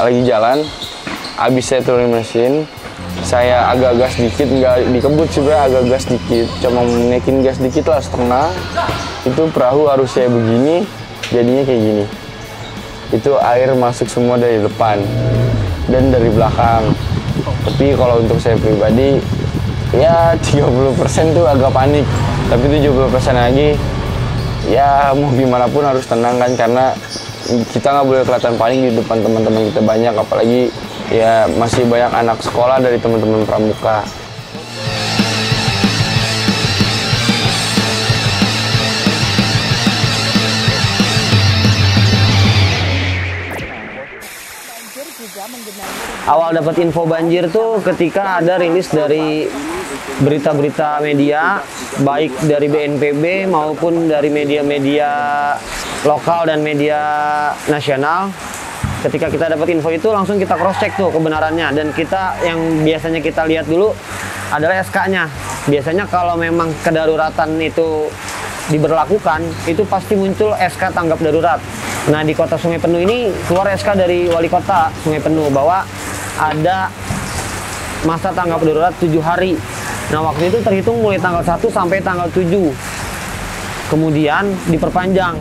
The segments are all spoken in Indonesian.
lagi jalan, habis saya turunin mesin, saya agak gas dikit, nggak dikebut sebenarnya, agak gas dikit, cuma naikin gas dikit lah setengah. Itu perahu harus saya begini, jadinya kayak gini. Itu air masuk semua dari depan dan dari belakang. Tapi kalau untuk saya pribadi, ya 30% tuh agak panik. Tapi 70% lagi, ya mau gimana pun harus tenang kan, karena kita nggak boleh kelihatan panik di depan teman-teman kita banyak, apalagi ya masih banyak anak sekolah dari teman-teman pramuka. Awal dapat info banjir tuh ketika ada rilis dari berita-berita media, baik dari BNPB maupun dari media-media lokal dan media nasional. Ketika kita dapat info itu langsung kita cross check tuh kebenarannya, dan kita yang biasanya kita lihat dulu adalah SK-nya. Biasanya kalau memang kedaruratan itu diberlakukan, itu pasti muncul SK tanggap darurat. Nah, di Kota Sungai Penuh ini keluar SK dari Wali Kota Sungai Penuh bahwa ada masa tanggap darurat 7 hari. Nah, waktu itu terhitung mulai tanggal 1 sampai tanggal 7. Kemudian diperpanjang.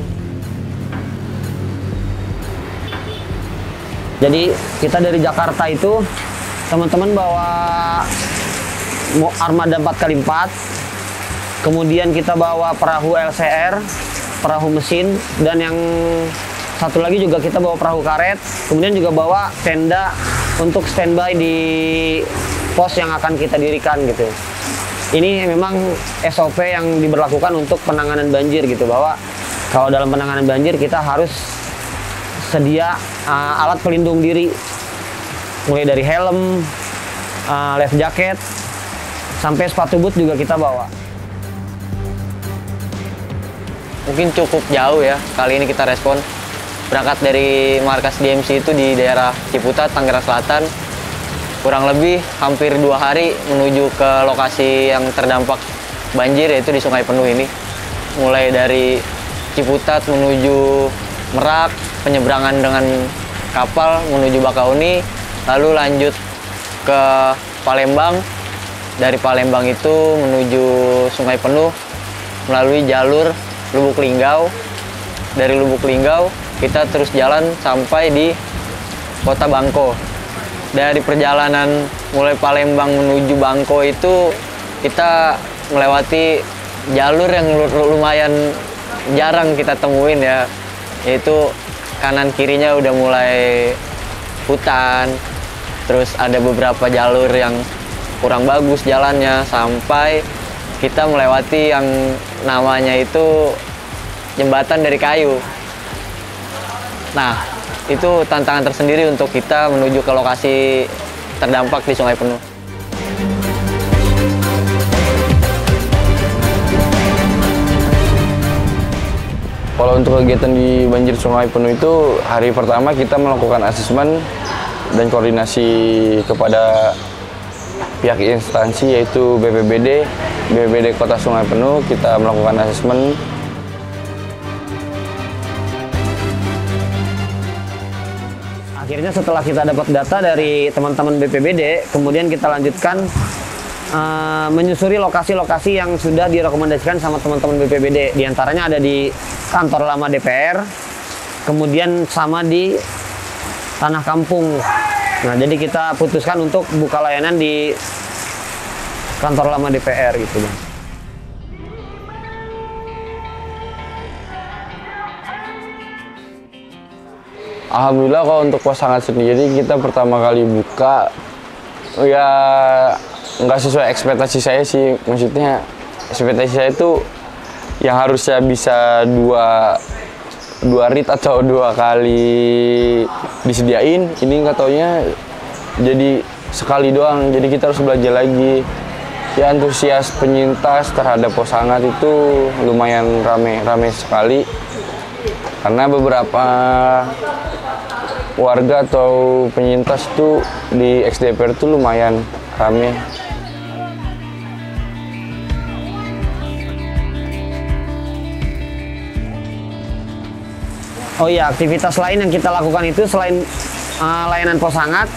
Jadi kita dari Jakarta itu teman-teman bawa armada 4x4. Kemudian kita bawa perahu LCR, perahu mesin, dan yang satu lagi juga kita bawa perahu karet. Kemudian juga bawa tenda untuk standby di pos yang akan kita dirikan gitu. Ini memang SOP yang diberlakukan untuk penanganan banjir gitu, bahwa kalau dalam penanganan banjir kita harus sedia alat pelindung diri, mulai dari helm, life jacket, sampai sepatu boot juga kita bawa. Mungkin cukup jauh ya kali ini kita respon. Berangkat dari markas DMC itu di daerah Ciputat, Tangerang Selatan. Kurang lebih hampir 2 hari menuju ke lokasi yang terdampak banjir, yaitu di Sungai Penuh ini. Mulai dari Ciputat menuju Merak, penyeberangan dengan kapal menuju Bakauni, lalu lanjut ke Palembang. Dari Palembang itu menuju Sungai Penuh melalui jalur Lubuk Linggau. Dari Lubuk Linggau kita terus jalan sampai di Kota Bangko. Dari perjalanan mulai Palembang menuju Bangko itu kita melewati jalur yang lumayan jarang kita temuin ya, yaitu kanan kirinya udah mulai hutan, terus ada beberapa jalur yang kurang bagus jalannya, sampai kita melewati yang namanya itu jembatan dari kayu. Nah, itu tantangan tersendiri untuk kita menuju ke lokasi terdampak di Sungai Penuh. Kalau untuk kegiatan di banjir Sungai Penuh itu, hari pertama kita melakukan asesmen dan koordinasi kepada pihak instansi, yaitu BPBD Kota Sungai Penuh. Kita melakukan asesmen. Akhirnya setelah kita dapat data dari teman-teman BPBD, kemudian kita lanjutkan menyusuri lokasi-lokasi yang sudah direkomendasikan sama teman-teman BPBD. Di antaranya ada di kantor lama DPR, kemudian sama di Tanah Kampung. Nah, jadi kita putuskan untuk buka layanan di kantor lama DPR gitu, Bang. Alhamdulillah kalau untuk pasangan sendiri kita pertama kali buka ya nggak sesuai ekspektasi saya sih. Maksudnya ekspektasi saya itu yang harusnya bisa dua rit atau 2 kali disediain, ini nggak taunya jadi sekali doang. Jadi kita harus belajar lagi. Ya, antusias penyintas terhadap pos hangat itu lumayan rame sekali, karena beberapa warga atau penyintas tuh di XDPR tuh lumayan rame. Oh iya, aktivitas lain yang kita lakukan itu selain layanan pos hangat,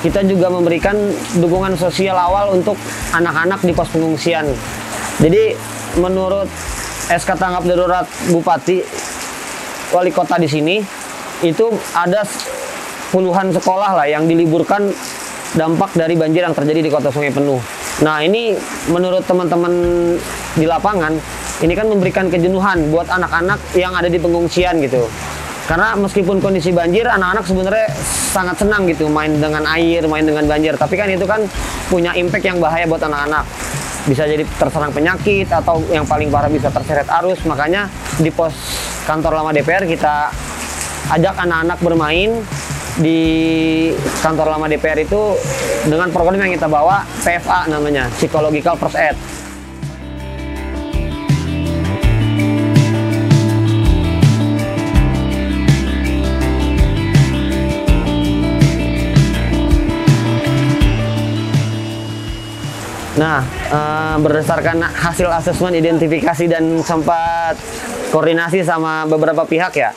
kita juga memberikan dukungan sosial awal untuk anak-anak di pos pengungsian. Jadi menurut SK tanggap darurat Bupati Wali Kota di sini, itu ada puluhan sekolah lah yang diliburkan dampak dari banjir yang terjadi di Kota Sungai Penuh. Nah, ini menurut teman-teman di lapangan, ini kan memberikan kejenuhan buat anak-anak yang ada di pengungsian gitu. Karena meskipun kondisi banjir, anak-anak sebenarnya sangat senang gitu main dengan air, main dengan banjir. Tapi kan itu kan punya impact yang bahaya buat anak-anak. Bisa jadi terserang penyakit atau yang paling parah bisa terseret arus. Makanya di pos kantor lama DPR kita ajak anak-anak bermain di kantor lama DPR itu dengan program yang kita bawa, PFA namanya, Psychological First Aid. Nah, berdasarkan hasil asesmen identifikasi dan sempat koordinasi sama beberapa pihak ya,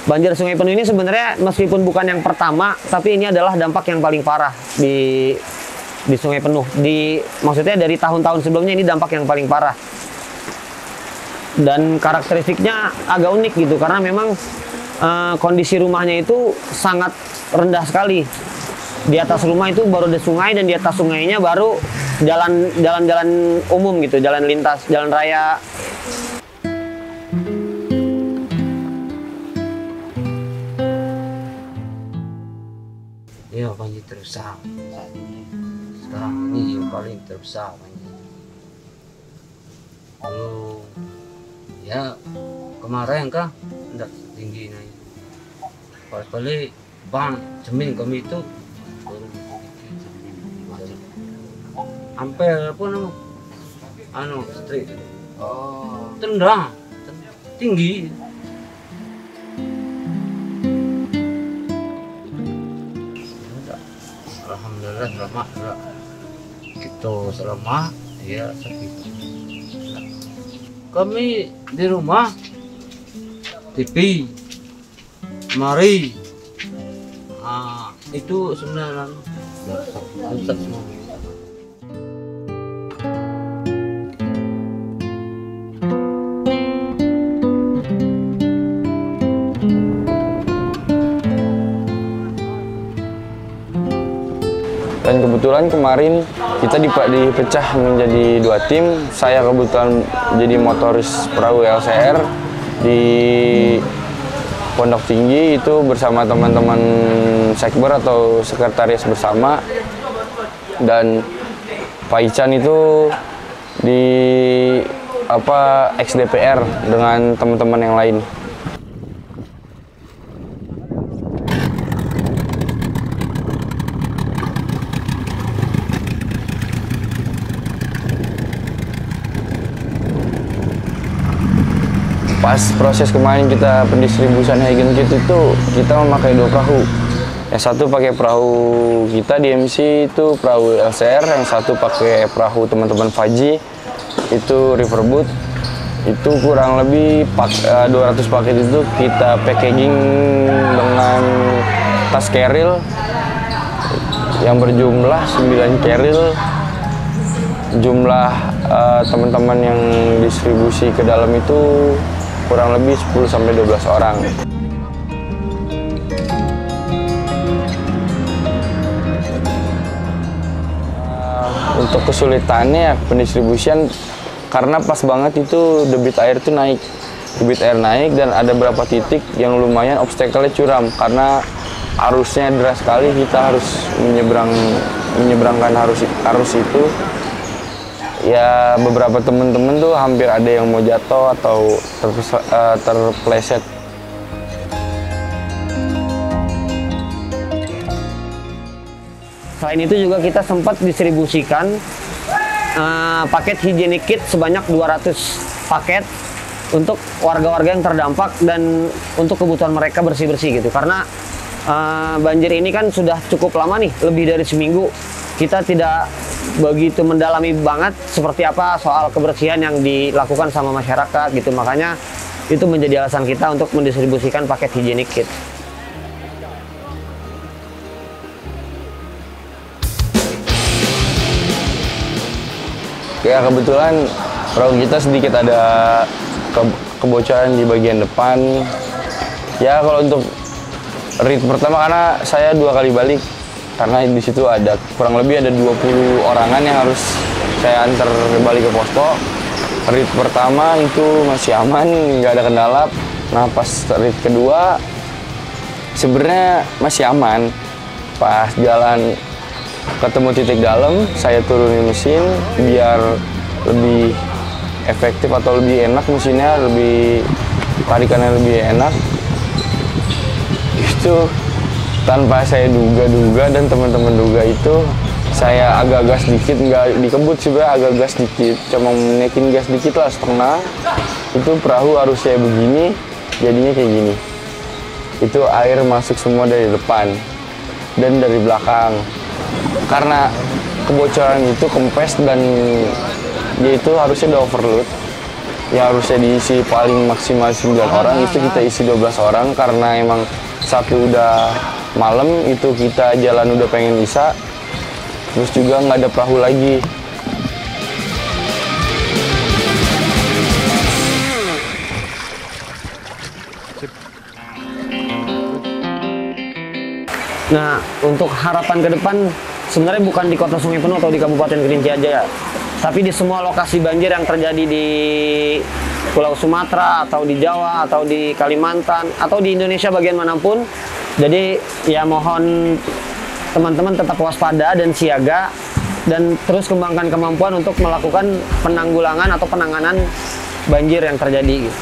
banjir Sungai Penuh ini sebenarnya meskipun bukan yang pertama, tapi ini adalah dampak yang paling parah di Sungai Penuh. Maksudnya dari tahun-tahun sebelumnya ini dampak yang paling parah. Dan karakteristiknya agak unik gitu, karena memang kondisi rumahnya itu sangat rendah sekali. Di atas rumah itu baru ada sungai, dan di atas sungainya baru jalan-jalan umum gitu, jalan lintas, jalan raya. Iya, banjir terbesar sekarang ini, yang paling terbesar banjir. Kalau ya kemarin kan tidak tinggi naik, kali bang cermin kami itu baru sedikit, hampir pun street tendang tinggi. Alhamdulillah selamat kita selamat ya. Kami di rumah TV mari itu sebenarnya rusak semua. Dan kebetulan kemarin kita dipecah menjadi 2 tim. Saya kebetulan jadi motoris perahu LCR di Pondok Tinggi itu bersama teman-teman sekber atau sekretaris bersama. Dan Pak Ican itu di ex-DPR dengan teman-teman yang lain. Pas proses kemarin kita pendistribusian Hagen Kit itu kita memakai 2 perahu. Yang satu pakai perahu kita di MC itu perahu LCR, yang satu pakai perahu teman-teman Faji itu Riverboat. Itu kurang lebih 200 paket itu kita packaging dengan tas keril yang berjumlah 9 keril. Jumlah teman-teman yang distribusi ke dalam itu kurang lebih 10-12 orang. Untuk kesulitannya pendistribusian, karena pas banget itu debit air itu naik. Debit air naik dan ada beberapa titik yang lumayan obstacle-nya curam. Karena arusnya deras sekali, kita harus menyeberangkan arus itu. Ya beberapa teman-teman tuh hampir ada yang mau jatuh atau terpleset. Selain itu juga kita sempat distribusikan paket hygienic kit sebanyak 200 paket untuk warga-warga yang terdampak dan untuk kebutuhan mereka bersih-bersih gitu. Karena banjir ini kan sudah cukup lama nih, lebih dari seminggu. Kita tidak begitu mendalami banget seperti apa soal kebersihan yang dilakukan sama masyarakat gitu. Makanya itu menjadi alasan kita untuk mendistribusikan paket hygienic kit. Ya kebetulan perahu kita sedikit ada kebocoran di bagian depan. Ya kalau untuk rit pertama karena saya 2 kali balik karena di situ ada kurang lebih ada 20 orangan yang harus saya antar balik ke posko. Rit pertama itu masih aman, nggak ada kendala. Nah pas rit kedua sebenarnya masih aman. Pas jalan ketemu titik dalam, saya turunin mesin biar lebih efektif atau lebih enak mesinnya, lebih tarikannya lebih enak. Itu tanpa saya duga-duga dan teman-teman duga itu, saya agak gas dikit, nggak dikebut sih, agak gas dikit, cuma naikin gas dikit lah setengah. Itu perahu harusnya begini, jadinya kayak gini. Itu air masuk semua dari depan dan dari belakang. Karena kebocoran itu kempes dan dia itu harusnya udah overload. Ya harusnya diisi paling maksimal 9 orang, itu kita isi 12 orang karena emang satu udah malam, itu kita jalan udah pengen bisa. Terus juga nggak ada perahu lagi. Nah, untuk harapan ke depan sebenarnya bukan di Kota Sungai Penuh atau di Kabupaten Kerinci aja ya, tapi di semua lokasi banjir yang terjadi di Pulau Sumatera atau di Jawa atau di Kalimantan atau di Indonesia bagian manapun. Jadi ya mohon teman-teman tetap waspada dan siaga dan terus kembangkan kemampuan untuk melakukan penanggulangan atau penanganan banjir yang terjadi gitu.